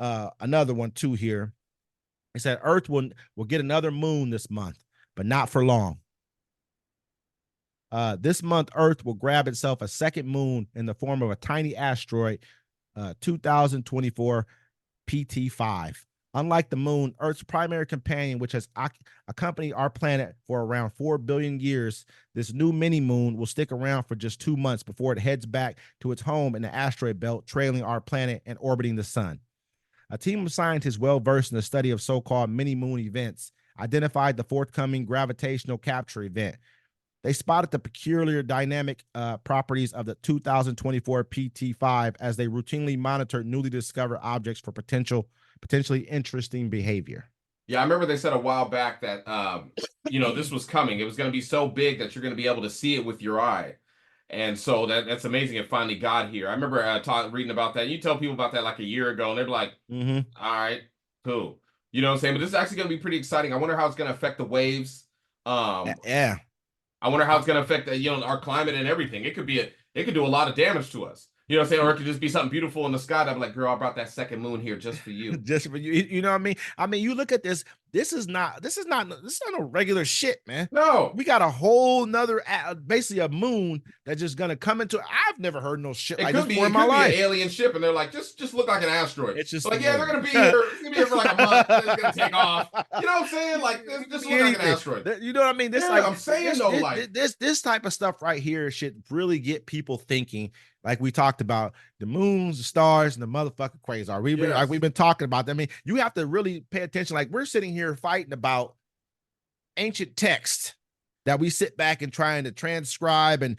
another one too here. It said Earth will get another moon this month, but not for long. This month, Earth will grab itself a second moon in the form of a tiny asteroid, 2024 PT5. Unlike the moon, Earth's primary companion, which has accompanied our planet for around 4 billion years, this new mini moon will stick around for just 2 months before it heads back to its home in the asteroid belt, trailing our planet and orbiting the sun. A team of scientists well versed in the study of so-called mini moon events identified the forthcoming gravitational capture event. They spotted the peculiar dynamic properties of the 2024 PT5 as they routinely monitored newly discovered objects for potentially interesting behavior. Yeah, I remember they said a while back that this was coming. It was going to be so big that you're going to be able to see it with your eye. And so that's amazing. It finally got here. I remember reading about that. You tell people about that like a year ago, and they're like, all right, cool. You know what I'm saying? But this is actually going to be pretty exciting. I wonder how it's going to affect the waves. Yeah. I wonder how it's going to affect our climate and everything. It could do a lot of damage to us. You know what I'm saying? Or it could just be something beautiful in the sky that I'm like, girl, I brought that second moon here just for you. Just for you. You know what I mean? I mean, you look at this. This is not no regular shit, man. No. We got a whole nother, basically a moon that's just gonna come into. I've never heard no shit like this before in my life. It could be an alien ship, and they're like, just look like an asteroid. It's just like, yeah, they're gonna be here. It's gonna be here for like a month. Then it's gonna take off. You know what I'm saying? Like, just look like an asteroid. You know what I mean? This, yeah, like, I'm saying though, like this type of stuff right here should really get people thinking. Like we talked about the moons, the stars, and the motherfucking quasar. We've been talking about that. I mean, you have to really pay attention. Like we're sitting here fighting about ancient text that we sit back and trying to transcribe and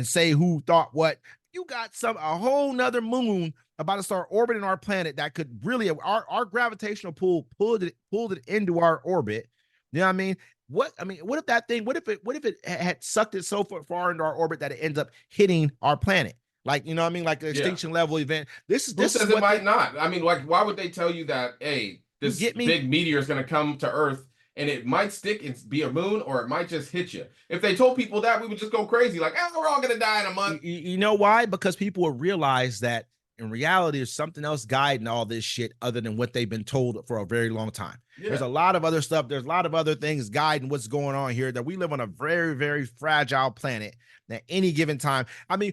say who thought what. You got a whole nother moon about to start orbiting our planet that could really our gravitational pull pulled it into our orbit. You know what I mean? What if that thing? What if it had sucked it so far into our orbit that it ends up hitting our planet? Like, you know what I mean? Like an extinction level event. Who says it might not? I mean, like, why would they tell you that, hey, this big meteor is going to come to Earth and it might stick and be a moon, or it might just hit you? If they told people that, we would just go crazy. Like, we're all going to die in a month. You know why? Because people will realize that in reality, there's something else guiding all this shit other than what they've been told for a very long time. Yeah. There's a lot of other stuff. There's a lot of other things guiding what's going on here, that we live on a very, very fragile planet at any given time. I mean,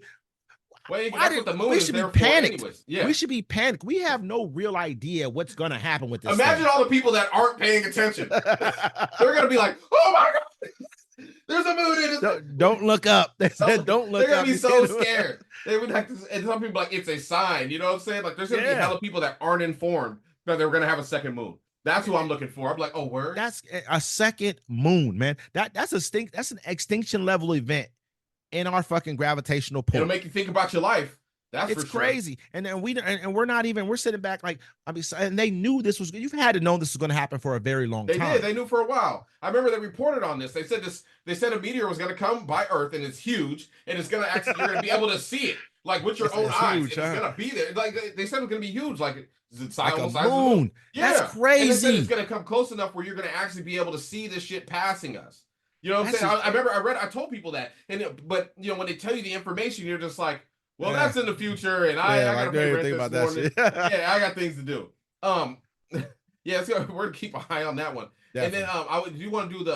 we should be panicked. Yeah. We should be panicked. We have no real idea what's going to happen with this. Imagine all the people that aren't paying attention. They're going to be like, oh my God, there's a moon in it. Don't look up. They said, don't look up. They're going to be so scared. They would have to, and some people like, it's a sign. You know what I'm saying? Like, there's going to be a hell of people that aren't informed that they're going to have a second moon. That's who I'm looking for. I'm like, oh, word? That's a second moon, man. That's an extinction level event in our fucking gravitational pull. It'll make you think about your life. It's crazy. And then we're sitting back like, I mean, and they knew this was, you've had to know this was going to happen for a very long time. They did. They knew for a while. I remember they reported on this. They said a meteor was going to come by Earth, and it's huge, and it's going to actually, you're going to be able to see it, like with your own eyes. Huge, it's going to be there. Like they said it was going to be huge. Like it's like a moon. Yeah. That's crazy. And they said it's going to come close enough where you're going to actually be able to see this shit passing us. You know what I'm saying? I remember I told people that, but when they tell you the information, you're just like, well, that's in the future, and I got to pay rent this morning. I got things to do. We're gonna keep an eye on that one. Definitely. And then do you want to do the